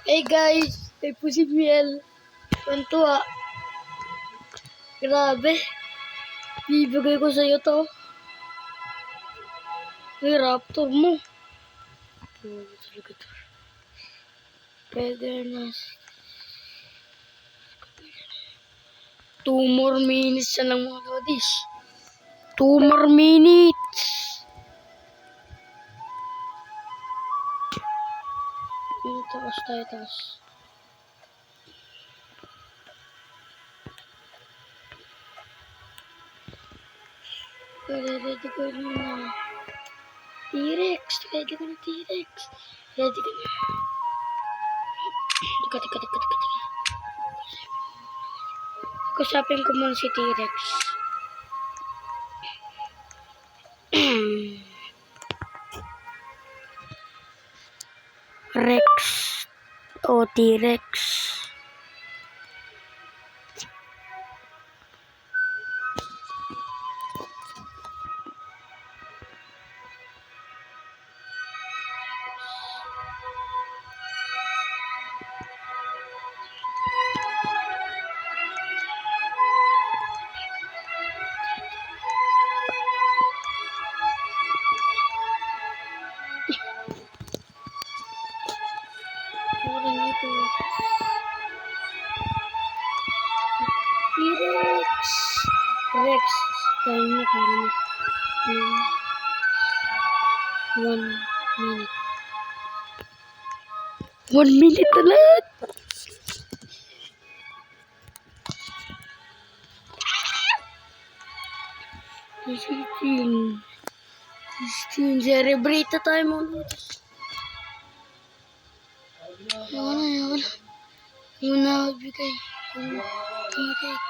Hey guys, kay po si Miel. Tuwa. Grabe. Bibigay ko sa'yo to. Hey, raptor mo. Talaga to. Pwede na. 2 more minutes na lang mga lodis. 2 more minutes. Takas tayo, takas. Ready ko na. T-Rex. Ready ko na T-Rex. Ready ko na. Teka. Kusapin ko muna si T-Rex. Rex o T-Rex. T-Rex. Rex. Tayo na parang 1 minute. 1 minute na lang. Christine. Celebrate na tayo mga. Yawan na. Yung nabigay. Yung T-Rex.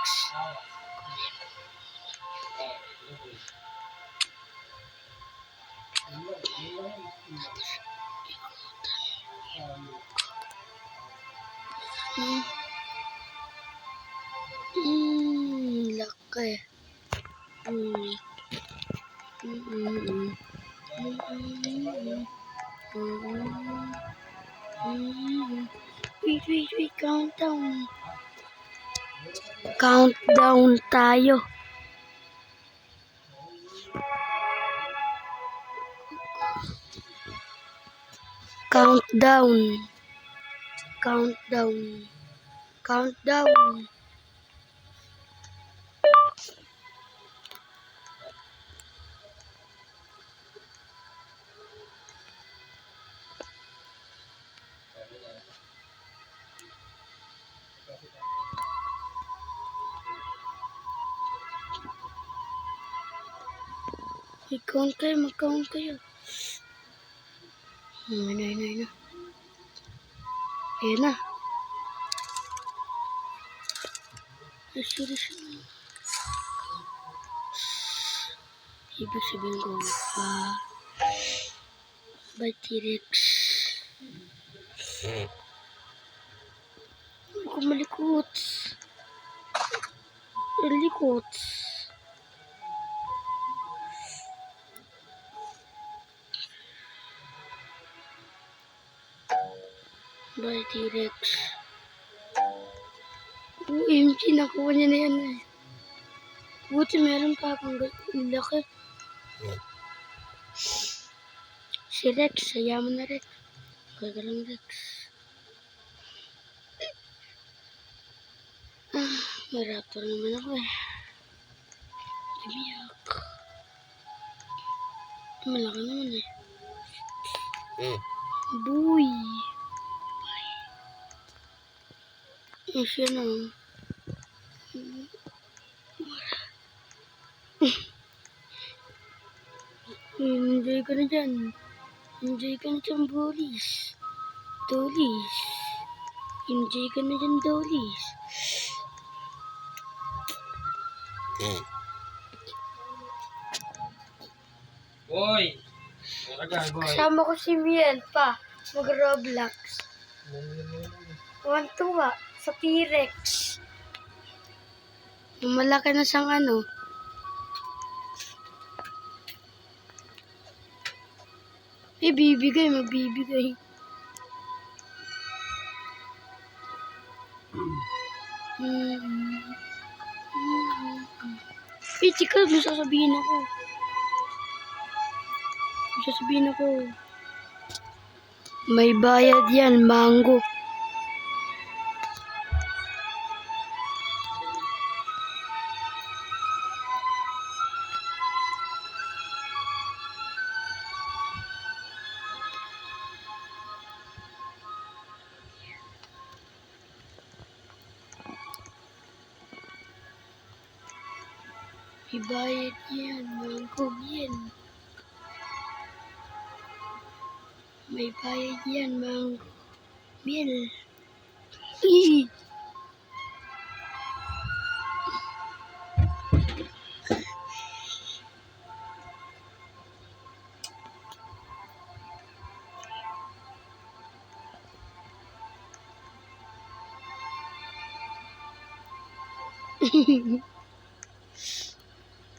Laki. Wait, countdown. Countdown tayo. Countdown. Mag-count kayo. Ayun na. Serious na. Ibig sabihin ko, by T-Rex. Ako malikot. By T-Rex. OMG, nakuha niya na yan eh. Buti meron pa akong laki. Si Rex, saya mo na Rex. Gagalang Rex. May raptor naman ako eh. Ibiyak. Malaki naman eh. Boy. Siya na. Enjoy ka na dyan. Bolis. Dolis. Enjoy ka na dyan, Dolis. Boy! Kasama ko si Miel pa. Mag-Roblox. Tuwa sa T-Rex. Malaki na siyang ano. Magbibigay. Eh, chika, may sasabihin ako. May bayad yan, mango. May bayad yan, mango yan. May bayad yan, mango. Mil. Ih.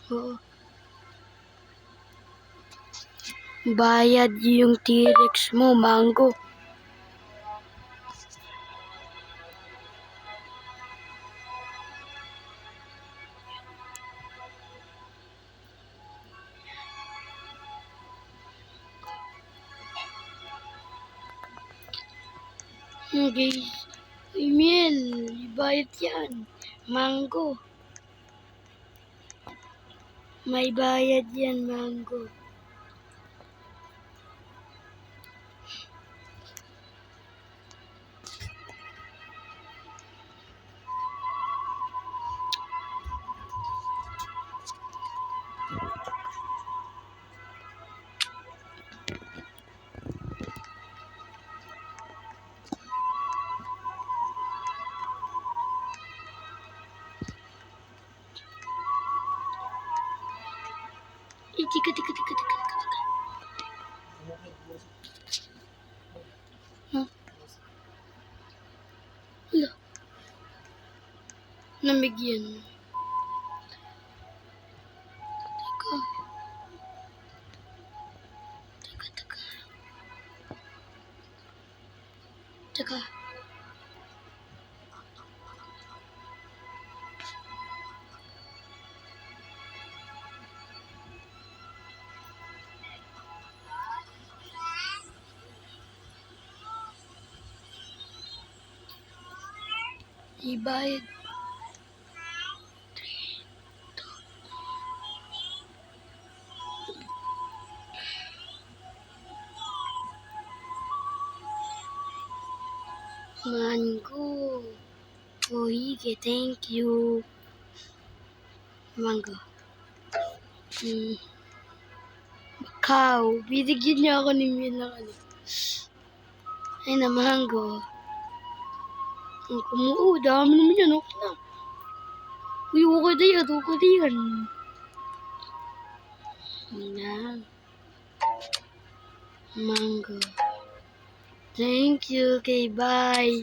Oh. Bayad yung T-Rex mo, mango. Guys, email, bayad yan. Mango. May bayad yan, mango. Eh, tika. Huh? Hala. Namigyan. Teka. Ibayad. Mango. Oige, thank you. Mango. Macau. Binigyan niya ako ni Mil ng ano. Ay na, mango. Ang kumuo, dami naman yan. Okay na. Uy, okay na yan. Na. Mango. Thank you, okay, bye.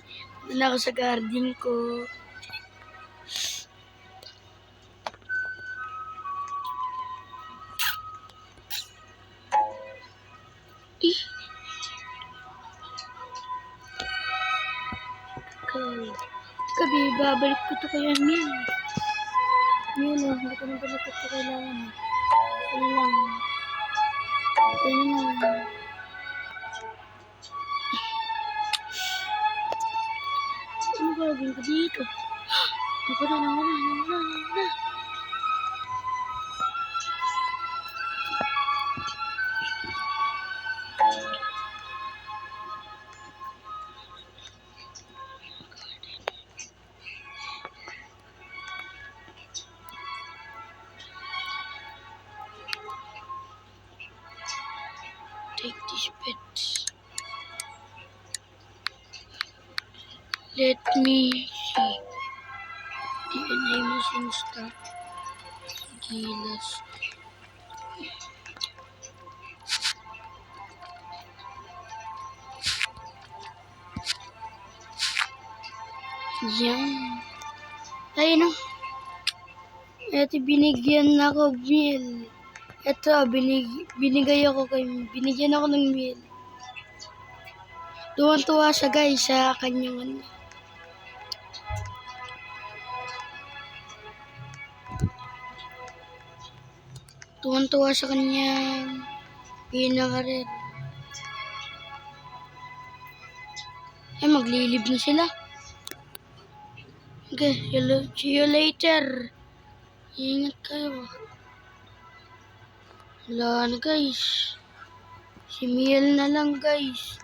Wala ako sa garden ko. Eh. Kabi, babalik ko to kaya Mil. Mil, hindi ko na balik ito kailangan. Ano lang. Ano gagawin ko dito? Nawala. Take this pet. Let me see. DNA machine start. Gilas. Yan. Ayun o. Ito binigyan ako Mil. Ito, binigyan ako ng Mil. Tuwan-tuwa siya guys sa kanyang ano. Tuwan-tuwa sa kanyang pinakarer. Ay, maglilib na sila. Okay, see you later. Ingat kayo. Wala na guys. Si Miel na lang guys.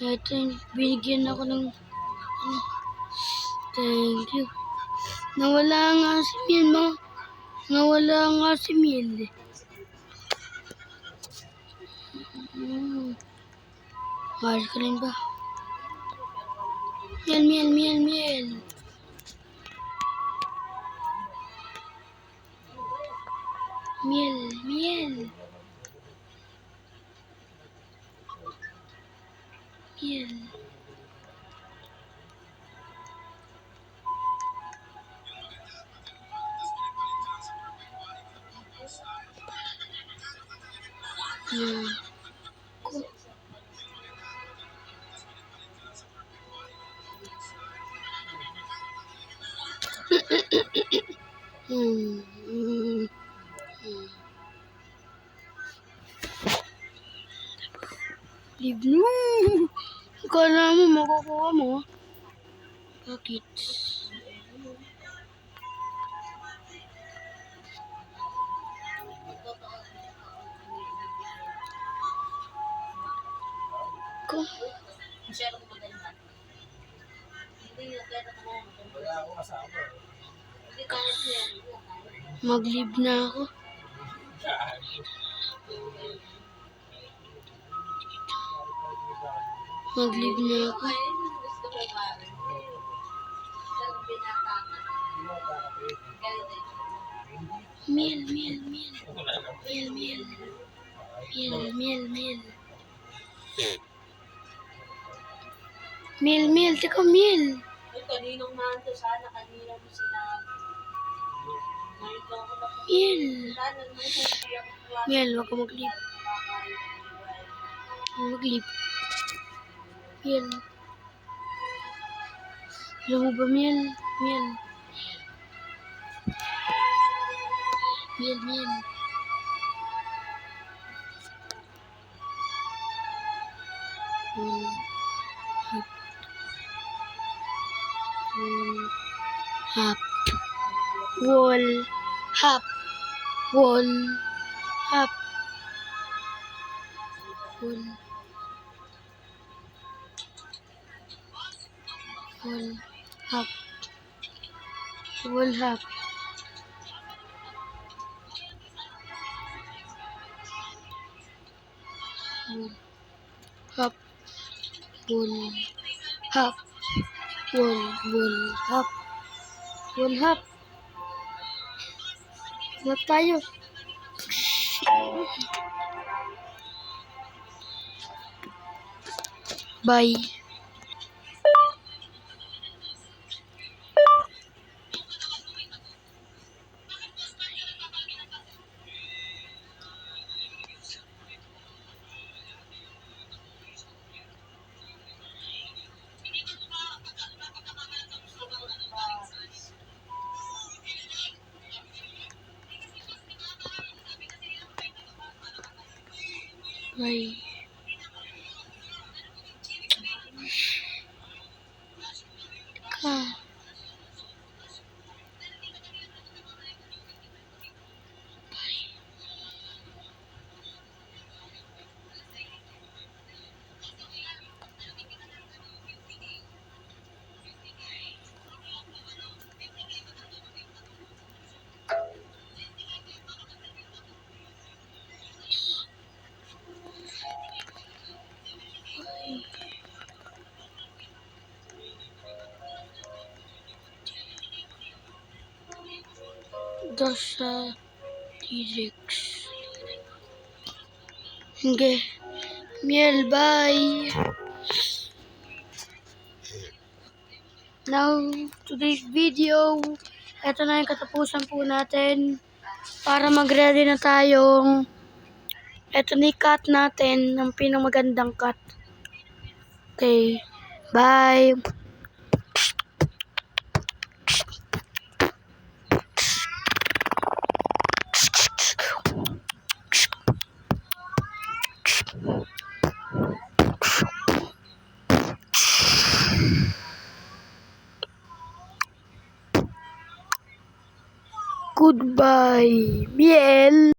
Ito, binigyan ako ng thank you. Nawala nga si Miel, no? Nawala nga si Miel. Mahal ka rin ba? Miel, Miel, Miel, Miel. Miel, Miel. Miel. Leave mo. Kala mo makukuha mo. Bakit? Ko. Mag-leave na ako. Mag-leave na ako. Miel, Miel, Miel. Miel, Miel. Miel, Miel, Miel. Miel, Miel. Teka, Miel. Ay, kaninong nanto sana, kanina mo sinabi. Narito ako na po. Miel. Sana, may hindi ako klase. Miel, wag ka mag-leave. Mag-leave. Miel. Alam mo ba, Miel? Miel. Miel, Miel. Hap. Wall. Hap. Wall. Hap. Wall. Wall. Hap. Wall. Hap. Hap. Wall. Hap. Wall. Wall. Hap. Wall. Hap. Wala tayo. Bye. Bye. Ka. Sa T-Rex. Okay. Miel, bye. Now, today's video, ito na yung katapusan po natin para mag-ready na tayong ito na yung cut natin, ang pinamagandang cut. Okay. Bye. Goodbye, Miel.